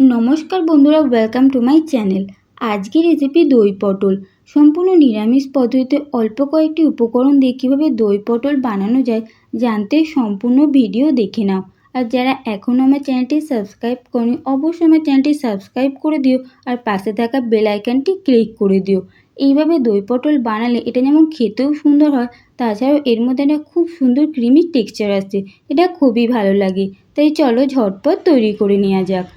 নমস্কার বন্ধুরা, welcome to my channel. আজকের রেসিপি দই পটল। সম্পূর্ণ নিরামিষ পদ্ধতিতে অল্প কয়েকটি উপকরণ দিয়ে কীভাবে দই পটল বানানো যায় জানতে সম্পূর্ণ ভিডিও দেখে নাও। আর যারা এখনও আমার চ্যানেলটি সাবস্ক্রাইব করনি অবশ্যই আমার চ্যানেলটি সাবস্ক্রাইব করে দিও আর পাশে থাকা বেল আইকনটি ক্লিক করে দিও। এইভাবে দই পটল বানালে এটা যেমন খেতেও সুন্দর হয়, তাছাড়াও এর মধ্যে একটা খুব সুন্দর ক্রিমি টেক্সচার আসছে। এটা খুবই ভালো লাগে। তাই চলো ঝটপট তৈরি করে নেওয়া যাক।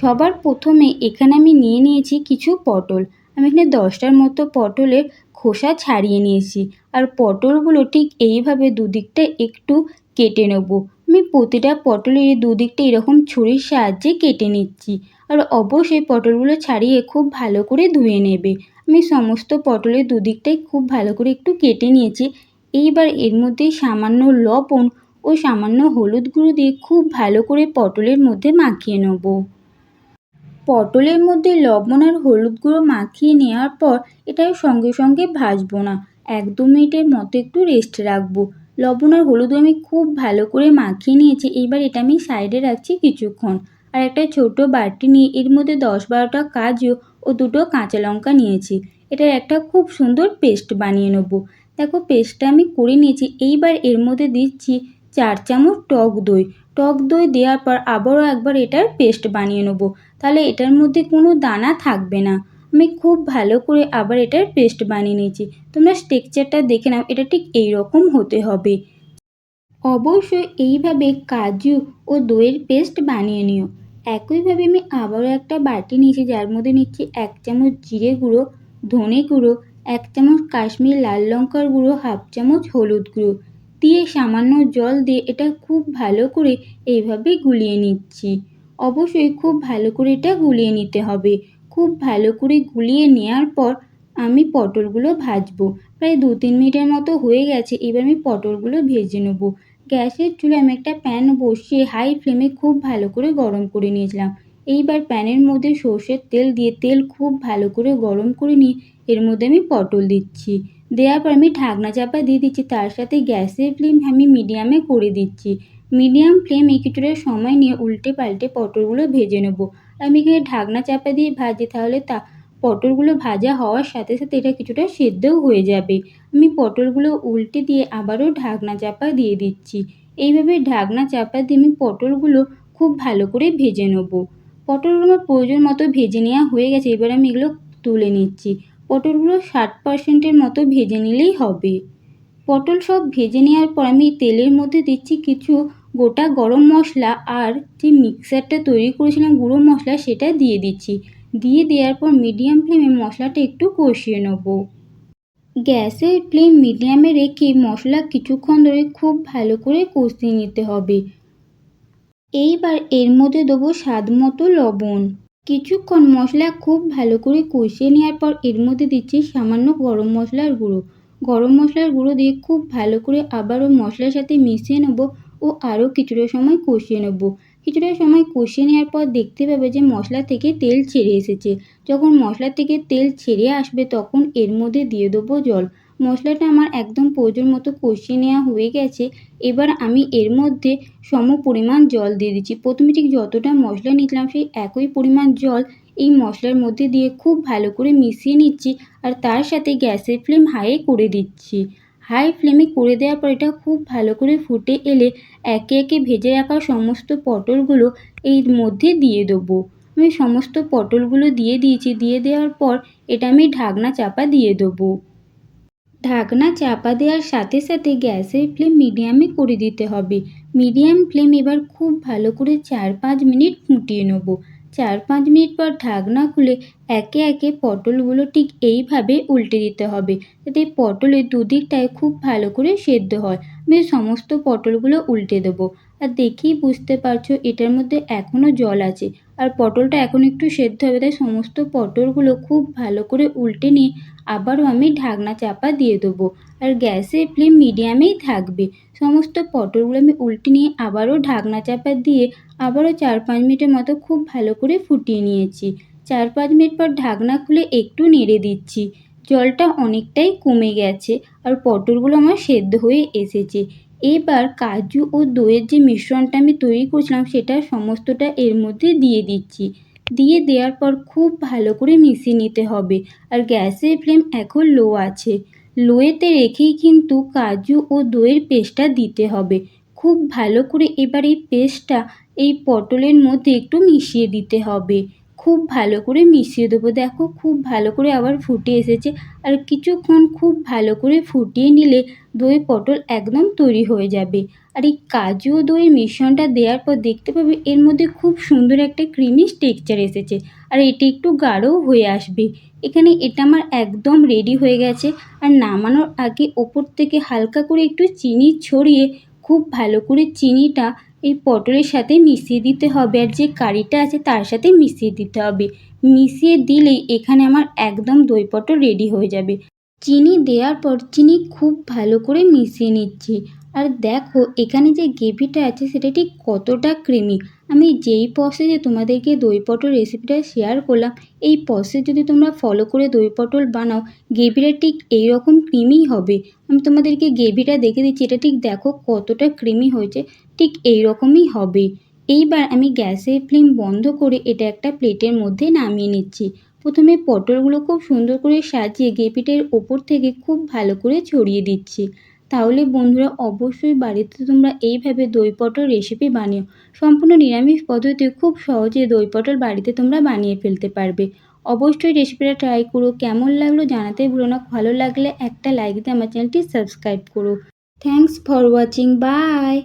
সবার প্রথমে এখানে আমি নিয়ে নিয়েছি কিছু পটল। আমি এখানে 10টার মতো পটলের খোসা ছাড়িয়ে নিয়েছি। আর পটলগুলো ঠিক এইভাবে দুদিকটা একটু কেটে নেব। আমি প্রতিটা পটলের দুদিকটা এরকম ছুরির সাহায্যে কেটে নিচ্ছি। আর অবশ্যই পটলগুলো ছাড়িয়ে খুব ভালো করে ধুয়ে নেবে। আমি সমস্ত পটলের দুদিকটাই খুব ভালো করে একটু কেটে নিয়েছি। এইবার এর মধ্যে সামান্য লবণ ও সামান্য হলুদ গুঁড়ো দিয়ে খুব ভালো করে পটলের মধ্যে মাখিয়ে নেব। পটলের মধ্যে লবণ আর হলুদ গুঁড়ো মাখিয়ে নেওয়ার পর এটাও সঙ্গে সঙ্গে ভাজবো না, 1-2 মিনিটের মতো একটু রেস্ট রাখবো। লবণ আর হলুদ আমি খুব ভালো করে মাখিয়ে নিয়েছি। এইবার এটা আমি সাইডে রাখছি কিছুক্ষণ। আর একটা ছোট বাটি নিয়ে এর মধ্যে 10-12টা কাজু ও 2টো কাঁচা লঙ্কা নিয়েছি। এটার একটা খুব সুন্দর পেস্ট বানিয়ে নেব। দেখো পেস্টটা আমি করে নিয়েছি। এইবার এর মধ্যে দিচ্ছি 4 চামচ টক দই। টক দই দেওয়ার পর আবারও একবার এটার পেস্ট বানিয়ে নেব। তাহলে এটার মধ্যে কোনো দানা থাকবে না। আমি খুব ভালো করে আবার এটার পেস্ট বানিয়ে নিয়েছি। তোমরা টেক্সচারটা দেখে নাও, এটা ঠিক এই রকম হতে হবে। অবশ্যই এইভাবে কাজু ও দইয়ের পেস্ট বানিয়ে নিও। একইভাবে আমি আবারও একটা বাটি নিয়েছি, যার মধ্যে নিচ্ছি 1 চামচ জিরে গুঁড়ো, ধনে গুঁড়ো, 1 চামচ কাশ্মীর লাল লঙ্কার গুঁড়ো, 1/2 চামচ হলুদ গুঁড়ো দিয়ে সামান্য জল দিয়ে এটা খুব ভালো করে এইভাবে গুলিয়ে নিচ্ছি। অবশ্যই খুব ভালো করে এটা গুলিয়ে নিতে হবে। খুব ভালো করে গুলিয়ে নেওয়ার পর আমি পটলগুলো ভাজবো। প্রায় 2-3 মিনিটের মতো হয়ে গেছে। এবার আমি পটলগুলো ভেজে নেব। গ্যাসের চুলায় আমি একটা প্যান বসিয়ে হাই ফ্লেমে খুব ভালো করে গরম করে নিয়েছিলাম। এইবার প্যানের মধ্যে সর্ষের তেল দিয়ে তেল খুব ভালো করে গরম করে নিয়ে এর মধ্যে আমি পটল দিচ্ছি। দেওয়ার পর আমি ঢাকনা চাপা দিয়ে দিচ্ছি। তার সাথে গ্যাসের ফ্লেম আমি মিডিয়ামে করে দিচ্ছি। মিডিয়াম ফ্লেমে কিছুটা সময় নিয়ে উল্টে পাল্টে পটলগুলো ভেজে নেব। আমি এখানে ঢাকনা চাপা দিয়ে ভাজি, তাহলে পটলগুলো ভাজা হওয়ার সাথে সাথে এটা কিছুটা সেদ্ধও হয়ে যাবে। আমি পটলগুলো উল্টে দিয়ে আবারও ঢাকনা চাপা দিয়ে দিচ্ছি। এইভাবে ঢাকনা চাপা দিয়ে আমি পটলগুলো খুব ভালো করে ভেজে নেব। পটলগুলো আমার প্রয়োজন মতো ভেজে নেওয়া হয়ে গেছে। এবার আমি এগুলো তুলে নিচ্ছি। পটলগুলো 60% মতো ভেজে নিলেই হবে। পটল সব ভেজে নেওয়ার পর আমি তেলের মধ্যে দিচ্ছি কিছু গোটা গরম মশলা আর যে মিক্সারটা তৈরি করেছিলাম গুঁড়ো মশলা সেটা দিয়ে দিচ্ছি। দিয়ে দেওয়ার পর মিডিয়াম ফ্লেমে মশলাটা একটু কষিয়ে নেব। গ্যাসের ফ্লেম মিডিয়ামে রেখে মশলা কিছুক্ষণ ধরে খুব ভালো করে কষিয়ে নিতে হবে। এইবার এর মধ্যে দেবো স্বাদ মতো লবণ। কিছুক্ষণ মশলা খুব ভালো করে কষিয়ে নেওয়ার পর এর মধ্যে দিচ্ছি সামান্য গরম মশলার গুঁড়ো। গরম মশলার গুঁড়ো দিয়ে খুব ভালো করে আবারও মশলার সাথে মিশিয়ে নেব ও আরও কিছুটা সময় কষিয়ে নেব। কিছুটা সময় কষিয়ে নেওয়ার পর দেখতে পাবে যে মশলা থেকে তেল ছেড়ে এসেছে। যখন মশলা থেকে তেল ছেড়ে আসবে তখন এর মধ্যে দিয়ে দেবো জল। মশলাটা আমার একদম প্রয়োজন মতো কষিয়ে নেওয়া হয়ে গেছে। এবার আমি এর মধ্যে সম পরিমাণ জল দিয়ে দিচ্ছি। প্রথমে ঠিক যতটা মশলা নিয়েছিলাম সেই একই পরিমাণ জল এই মশলার মধ্যে দিয়ে খুব ভালো করে মিশিয়ে নিচ্ছি। আর তার সাথে গ্যাসের ফ্লেম হাইয়ে করে দিচ্ছি। হাই ফ্লেমে করে দেওয়ার পর এটা খুব ভালো করে ফুটে এলে একে একে ভেজে রাখা সমস্ত পটলগুলো এর মধ্যে দিয়ে দেবো। আমি সমস্ত পটলগুলো দিয়ে দিয়েছি। দিয়ে দেওয়ার পর এটা আমি ঢাকনা চাপা দিয়ে দেবো। ঢাকনা চাপা দেওয়ার সাথে সাথে গ্যাসের ফ্লেম মিডিয়ামে করে দিতে হবে। মিডিয়াম ফ্লেম এবার খুব ভালো করে 4-5 মিনিট ফুটিয়ে নেব। 4-5 মিনিট পর ঢাকনা খুলে একে একে পটলগুলো ঠিক এইভাবে উল্টে দিতে হবে, যাতে পটলের দুদিকটায় খুব ভালো করে সেদ্ধ হয়। আমি সমস্ত পটলগুলো উল্টে দেবো। আর দেখেই বুঝতে পারছো এটার মধ্যে এখনও জল আছে আর পটলটা এখন একটু সেদ্ধ হবে। তাই সমস্ত পটলগুলো খুব ভালো করে উল্টে নিয়ে আবারও আমি ঢাকনা চাপা দিয়ে দেবো। আর গ্যাসের ফ্লেম মিডিয়ামেই থাকবে। সমস্ত পটলগুলো আমি উল্টে নিয়ে আবারও ঢাকনা চাপা দিয়ে আবারও 4-5 মিনিটের মতো খুব ভালো করে ফুটিয়ে নিয়েছি। 4-5 মিনিট পর ঢাকনা খুলে একটু নেড়ে দিচ্ছি। জলটা অনেকটাই কমে গেছে আর পটলগুলো আমার সেদ্ধ হয়ে এসেছে। এবার কাজু ও দইয়ের যে মিশ্রণটা আমি তৈরি করেছিলাম সেটা সমস্তটা এর মধ্যে দিয়ে দিচ্ছি। দিয়ে দেওয়ার পর খুব ভালো করে মিশিয়ে নিতে হবে। আর গ্যাসের ফ্লেম এখন লো আছে। লোয়েতে রেখেই কিন্তু কাজু ও দইয়ের পেস্টটা দিতে হবে। খুব ভালো করে এবার এই পেস্টটা এই পটলের মধ্যে একটু মিশিয়ে দিতে হবে। খুব ভালো করে মিশিয়ে দেবো। দেখো খুব ভালো করে আবার ফুটে এসেছে। আর কিছুক্ষণ খুব ভালো করে ফুটিয়ে নিলে দই পটল একদম তৈরি হয়ে যাবে। আর এই কাজু ও দইয়ের মিশ্রণটা দেওয়ার পর দেখতে পাবে এর মধ্যে খুব সুন্দর একটা ক্রিমি টেক্সচার এসেছে। আর এটি একটু গাঢ়ও হয়ে আসবে। এখানে এটা আমার একদম রেডি হয়ে গেছে। আর নামানোর আগে ওপর থেকে হালকা করে একটু চিনি ছড়িয়ে খুব ভালো করে চিনিটা এই পটলের সাথে মিশিয়ে দিতে হবে। আর যে কারিটা আছে তার সাথে মিশিয়ে দিতে হবে। মিশিয়ে দিলেই এখানে আমার একদম দই পটল রেডি হয়ে যাবে। চিনি দেওয়ার পর চিনি খুব ভালো করে মিশিয়ে নিচ্ছি। আর দেখো এখানে যে গ্রেভিটা আছে সেটা ঠিক কতটা ক্রিমি। আমি যেই প্রসেসে তোমাদেরকে দই পটল রেসিপিটা শেয়ার করলাম, এই প্রসেস যদি তোমরা ফলো করে দই পটল বানাও, গ্রেভিটা ঠিক এইরকম ক্রিমিই হবে। আমি তোমাদেরকে গ্রেভিটা দেখে দিচ্ছি, এটা ঠিক দেখো কতটা ক্রিমি হয়েছে, ঠিক এই রকমই হবে। এইবার আমি গ্যাসের ফ্লেম বন্ধ করে এটা একটা প্লেটের মধ্যে নামিয়ে নিচ্ছি। প্রথমে পটলগুলো খুব সুন্দর করে সাজিয়ে গ্রেভিটার ওপর থেকে খুব ভালো করে ছড়িয়ে দিচ্ছি। তাহলে বন্ধুরা অবশ্যই বাড়িতে তোমরা এইভাবে দই পটল রেসিপি বানিও। সম্পূর্ণ নিরামিষ পদ্ধতিতে খুব সহজে দই পটল বাড়িতে তোমরা বানিয়ে ফেলতে পারবে। অবশ্যই রেসিপিটা ট্রাই করো। কেমন লাগলো জানাতে ভুলো না। ভালো লাগলে একটা লাইক দিয়ে আমার চ্যানেলটি সাবস্ক্রাইব করো। Thanks for watching. বাই।